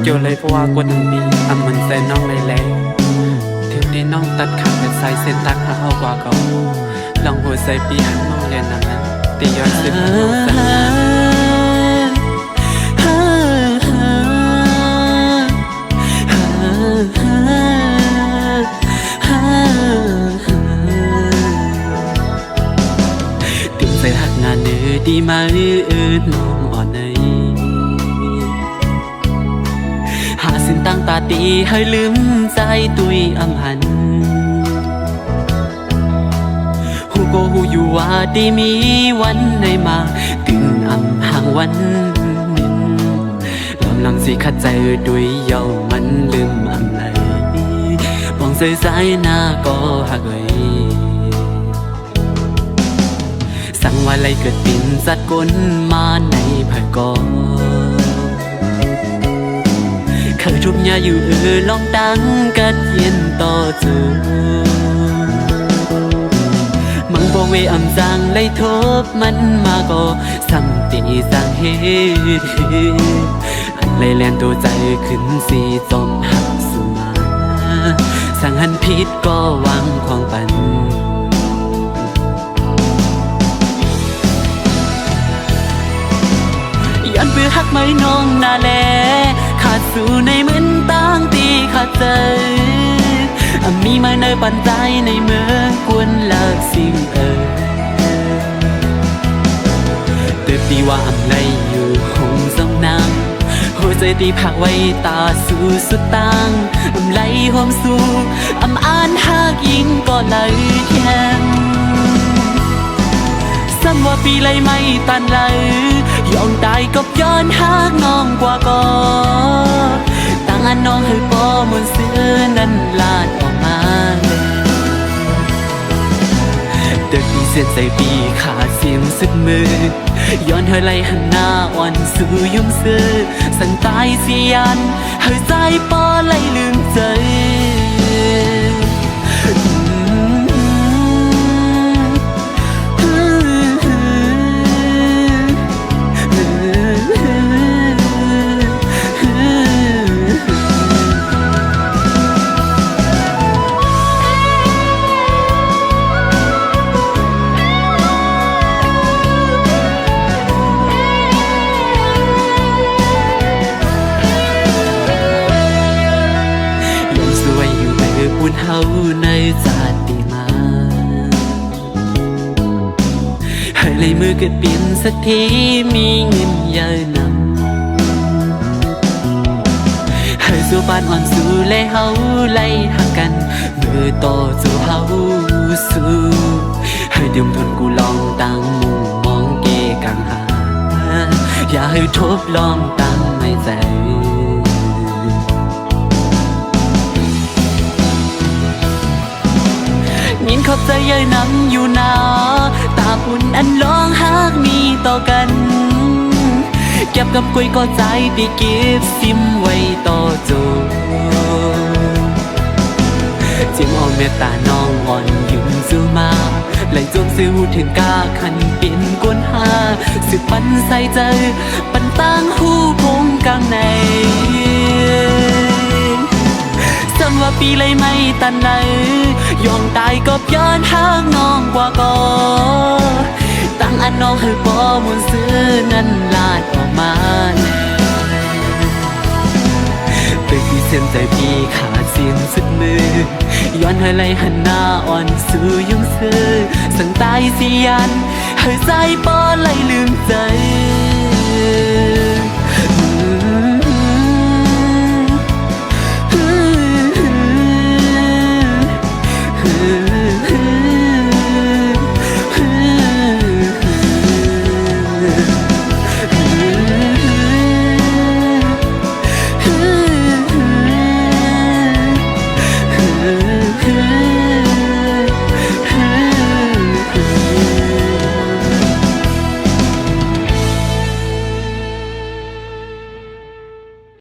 เกี่ยวเลยเพราะว่ากวนทั้งปีมันใส่น้องเลยแหละถึงที่น้องตัดขาดแต่ใส่เส้นตักหาเอากว่าเก่าลองหัวใส่ปีหันน้องเรียนนั้นตีย้อนซึ้งน้องสั่งใส่หักงานเนื้อดีไหมน้องอ่อนในหาสินตั้งตาตีให้ลืมใจตุยหันหูก็หูอยู่ว่าดีมีวันในมาตึงห่างวันหนึ่งกำลังสิขัดใจด้วยเยามันลืมไรมองใส่หน้าก็หักเลยสั่งว่าไรเกิดปิ่นสัดก้นมาในภายกอเคยทุบยาอยู่ลองตั้งกัดเย็นต่อจูมังบ่เวจางไล่ทบมันมาก็ซ้ำตีสร้างเหตุหันเลยแลนตัวใจขึ้นสีจอมหักสุมาสั่งหันผิดก็วางความปันยันเพื่อหักไม่น้องนาแลขาดสู่ในเหมือนตั้งตีขาดใจมีมาในปันใจในเมืองกวนเลิกสิ่งเติบดีว่าไรอยู่คงสองนางหัวใจตีผักไว้ตาสู่สุดตังไหลหอมสู่อ่านหากยิ่งก็ไหลแข็งซ้ำว่าปีไรไม่ตันไหลยอมตายกับย้อนหากน้องกว่าก่อตั้งอันน้องให้ปอมนเสื้อนั้นลาดออกมาเด็กเส้นใจปีขาดเสียงสุดมือย้อนเธอไล่หันหน้าอ่อนสู่ยุ่มซื้อสั่งตายเสียนเธอใจปอไล่ลืมใจบุญเฮาในศาสติมาให้เลยมือเกิดเปลี่ยนสักทีมีเงินเยอะนำให้สู่บ้านอ่อนสู่และเฮาไล่หักกันมือต่อสู่เฮาสู่ให้เดิมทนกูลองตั้งมุมมองเกกังหาอย่าให้ทบลองตั้งไม่ใจยินขอบใจเย้ยน้ำอยู่นาตาปุ่นอันร้องหากมีต่อกันเก็บกับกุยก็ใจดีเก็บซิมไว้ต่อจูจิ้มเอาเมตตาน้องอ่อนยืมซื้อมาไหลจงซื้อหูถึงกาขันเป็นกวนหาสึกปันใส่ใจปันตั้งหูพงกลางในจำว่าปีเลยไม่ตันไหนยอมตายก็ย้อนหางน้องกว่าก่อตั้งอันน้องให้ปอมุนซื้อนั้นลาดออกมาเปิดที่เส้นใจพี่ขาดเสียงสุดมือย้อนให้ไหลหันหน้าอ่อนสู่ยุ่งซื้อสั่งตายเสียนให้ใจปอไหลลืมใจ